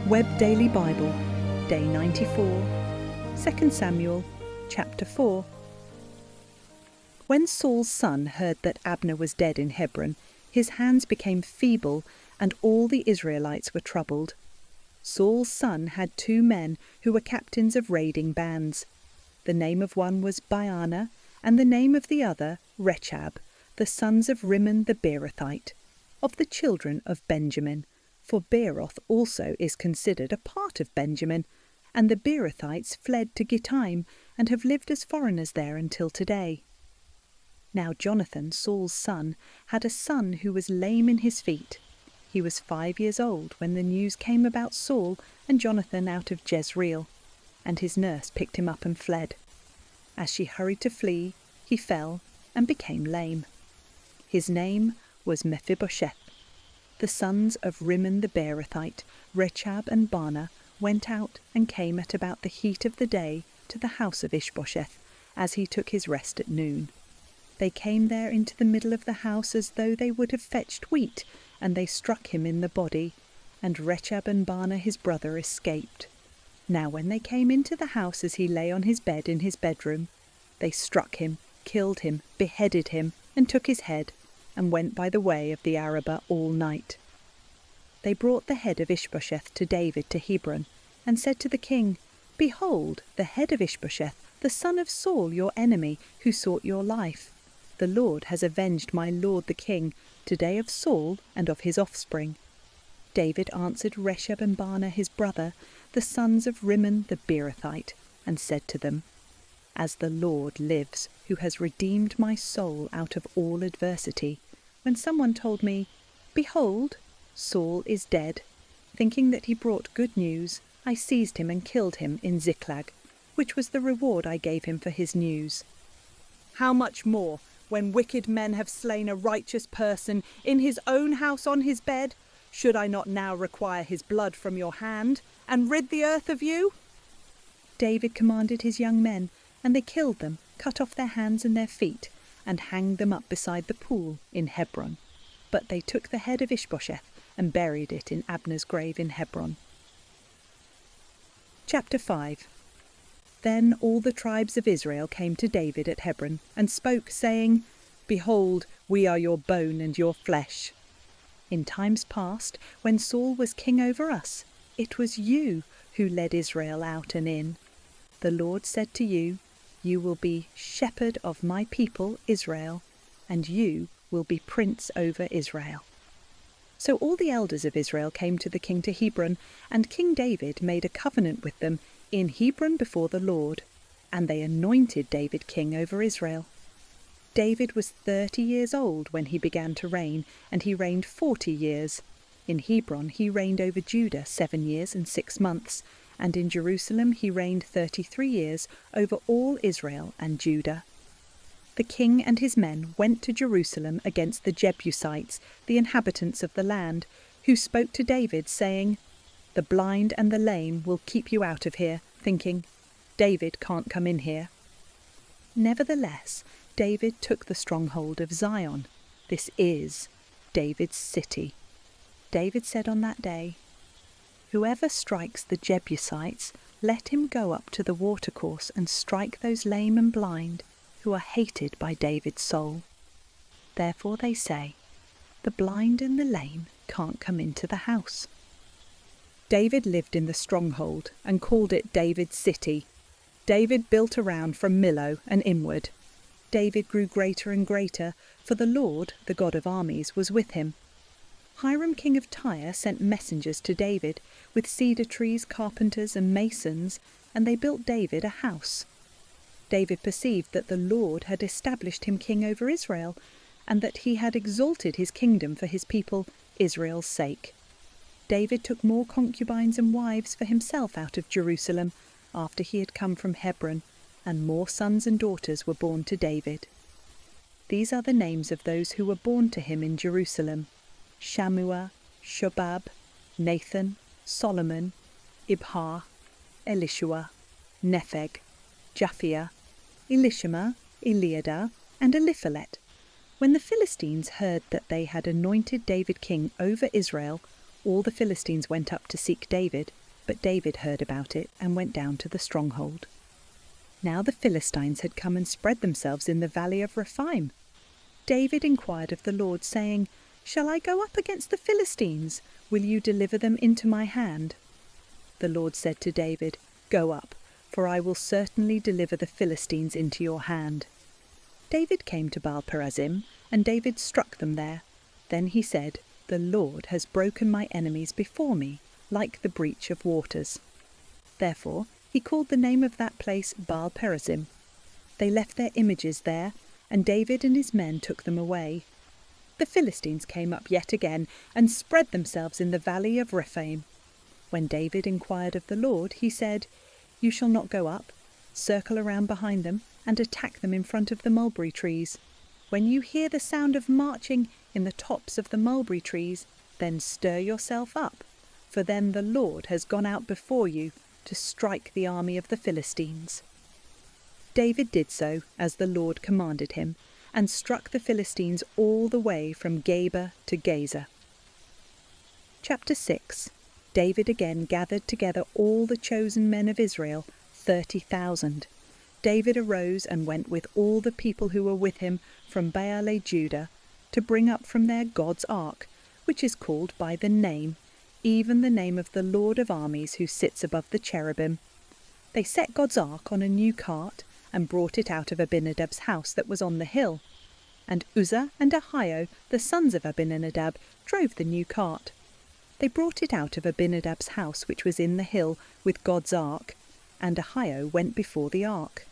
Web Daily Bible, Day 94, 2 Samuel, Chapter 4. When Saul's son heard that Abner was dead in Hebron, his hands became feeble, and all the Israelites were troubled. Saul's son had 2 men who were captains of raiding bands. The name of one was Baana, and the name of the other Rechab, the sons of Rimmon the Beerothite, of the children of Benjamin. For Beeroth also is considered a part of Benjamin, and the Beerothites fled to Gittaim and have lived as foreigners there until today. Now Jonathan, Saul's son, had a son who was lame in his feet. He was 5 years old when the news came about Saul and Jonathan out of Jezreel, and his nurse picked him up and fled. As she hurried to flee, he fell and became lame. His name was Mephibosheth. The sons of Rimmon the Beerothite, Rechab and Baana, went out and came at about the heat of the day to the house of Ishbosheth, as he took his rest at noon. They came there into the middle of the house as though they would have fetched wheat, and they struck him in the body, and Rechab and Baana his brother escaped. Now when they came into the house as he lay on his bed in his bedroom, they struck him, killed him, beheaded him, and took his head, and went by the way of the Arabah all night. They brought the head of Ishbosheth to David to Hebron, and said to the king, Behold, the head of Ishbosheth, the son of Saul your enemy, who sought your life. The Lord has avenged my lord the king, today of Saul and of his offspring. David answered Rechab and Baana his brother, the sons of Rimmon the Beerothite, and said to them, As the Lord lives, who has redeemed my soul out of all adversity, when someone told me, Behold, Saul is dead, thinking that he brought good news, I seized him and killed him in Ziklag, which was the reward I gave him for his news. How much more, when wicked men have slain a righteous person in his own house on his bed, should I not now require his blood from your hand, and rid the earth of you? David commanded his young men, and they killed them, cut off their hands and their feet, and hanged them up beside the pool in Hebron. But they took the head of Ishbosheth and buried it in Abner's grave in Hebron. Chapter 5. Then all the tribes of Israel came to David at Hebron, and spoke, saying, Behold, we are your bone and your flesh. In times past, when Saul was king over us, it was you who led Israel out and in. The Lord said to you, You will be shepherd of my people Israel, and you will be prince over Israel. So all the elders of Israel came to the king to Hebron, and King David made a covenant with them in Hebron before the Lord, and they anointed David king over Israel. David was 30 years old when he began to reign, and he reigned 40 years. In Hebron he reigned over Judah 7 years and 6 months, and in Jerusalem he reigned 33 years over all Israel and Judah. The king and his men went to Jerusalem against the Jebusites, the inhabitants of the land, who spoke to David, saying, The blind and the lame will keep you out of here, thinking, David can't come in here. Nevertheless, David took the stronghold of Zion. This is David's city. David said on that day, Whoever strikes the Jebusites, let him go up to the watercourse and strike those lame and blind, who are hated by David's soul. Therefore they say, The blind and the lame can't come into the house. David lived in the stronghold and called it David's city. David built around from Millo and inward. David grew greater and greater, for the Lord, the God of armies, was with him. Hiram king of Tyre sent messengers to David with cedar trees, carpenters and masons, and they built David a house. David perceived that the Lord had established him king over Israel, and that he had exalted his kingdom for his people Israel's sake. David took more concubines and wives for himself out of Jerusalem after he had come from Hebron, and more sons and daughters were born to David. These are the names of those who were born to him in Jerusalem: Shammua, Shobab, Nathan, Solomon, Ibhar, Elishua, Nepheg, Japhia, Elishama, Eliada, and Eliphalet. When the Philistines heard that they had anointed David king over Israel, all the Philistines went up to seek David, But David heard about it and went down to the stronghold. Now the Philistines had come and spread themselves in the valley of Rephaim. David inquired of the Lord, saying, "Shall I go up against the Philistines? Will you deliver them into my hand?" The Lord said to David, "Go up, for I will certainly deliver the Philistines into your hand." David came to Baal-perazim, and David struck them there. Then he said, "The Lord has broken my enemies before me, like the breach of waters." Therefore he called the name of that place Baal-perazim. They left their images there, and David and his men took them away. The Philistines came up yet again and spread themselves in the valley of Rephaim. When David inquired of the Lord, he said, "You shall not go up. Circle around behind them and attack them in front of the mulberry trees. When you hear the sound of marching in the tops of the mulberry trees, then stir yourself up, for then the Lord has gone out before you to strike the army of the Philistines." David did so as the Lord commanded him, and struck the Philistines all the way from Geba to Gaza. Chapter 6. David again gathered together all the chosen men of Israel, 30,000. David arose and went with all the people who were with him from Baale-Judah to bring up from there God's ark, which is called by the name, even the name of the Lord of armies who sits above the cherubim. They set God's ark on a new cart and brought it out of Abinadab's house that was on the hill. And Uzzah and Ahio, the sons of Abinadab, drove the new cart. They brought it out of Abinadab's house which was in the hill with God's ark, and Ahio went before the ark.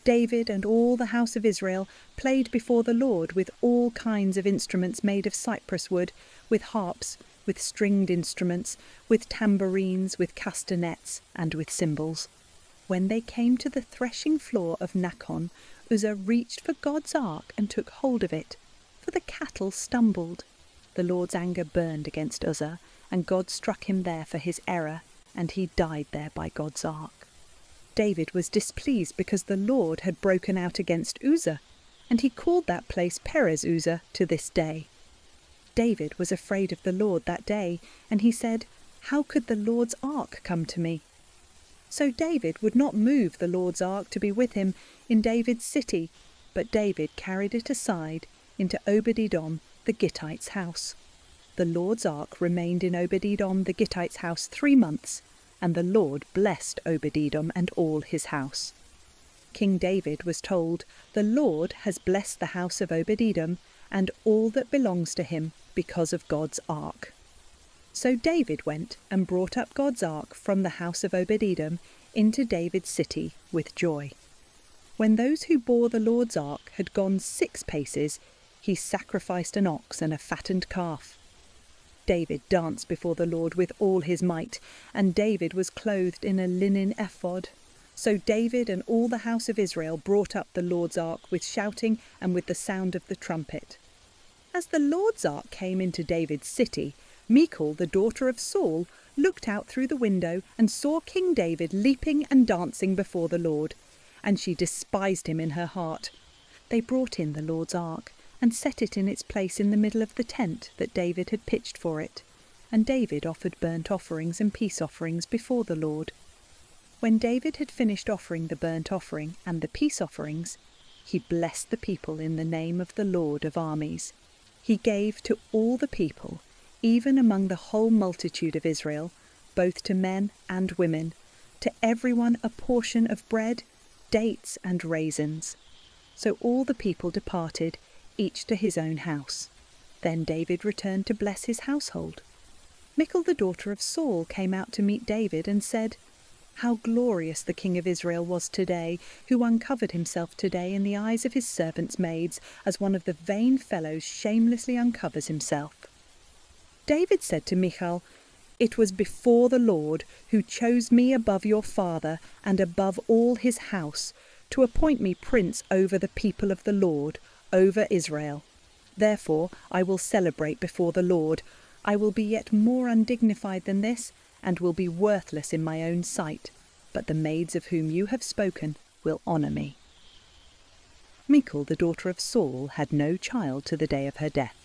David and all the house of Israel played before the Lord with all kinds of instruments made of cypress wood, with harps, with stringed instruments, with tambourines, with castanets, and with cymbals. When they came to the threshing floor of Nachon, Uzzah reached for God's ark and took hold of it, for the cattle stumbled. The Lord's anger burned against Uzzah, and God struck him there for his error, and he died there by God's ark. David was displeased because the Lord had broken out against Uzzah, and he called that place Perez-Uzzah to this day. David was afraid of the Lord that day, and he said, "How could the Lord's ark come to me?" So David would not move the Lord's ark to be with him in David's city, but David carried it aside into Obed-Edom the Gittite's house. The Lord's ark remained in Obed-Edom the Gittite's house 3 months, and the Lord blessed Obed-Edom and all his house. King David was told, "The Lord has blessed the house of Obed-Edom and all that belongs to him because of God's ark." So David went and brought up God's ark from the house of Obed-Edom into David's city with joy. When those who bore the Lord's ark had gone 6 paces, he sacrificed an ox and a fattened calf. David danced before the Lord with all his might, and David was clothed in a linen ephod. So David and all the house of Israel brought up the Lord's ark with shouting and with the sound of the trumpet. As the Lord's ark came into David's city, Michal, the daughter of Saul, looked out through the window and saw King David leaping and dancing before the Lord, and she despised him in her heart. They brought in the Lord's ark and set it in its place in the middle of the tent that David had pitched for it, and David offered burnt offerings and peace offerings before the Lord. When David had finished offering the burnt offering and the peace offerings, he blessed the people in the name of the Lord of armies. He gave to all the people, even among the whole multitude of Israel, both to men and women, to everyone a portion of bread, dates and raisins. So all the people departed, each to his own house. Then David returned to bless his household. Michal, the daughter of Saul, came out to meet David and said, "How glorious the king of Israel was today, who uncovered himself today in the eyes of his servants' maids, as one of the vain fellows shamelessly uncovers himself." David said to Michal, "It was before the Lord, who chose me above your father and above all his house, to appoint me prince over the people of the Lord, over Israel. Therefore I will celebrate before the Lord. I will be yet more undignified than this, and will be worthless in my own sight, but the maids of whom you have spoken will honour me." Michal, the daughter of Saul, had no child to the day of her death.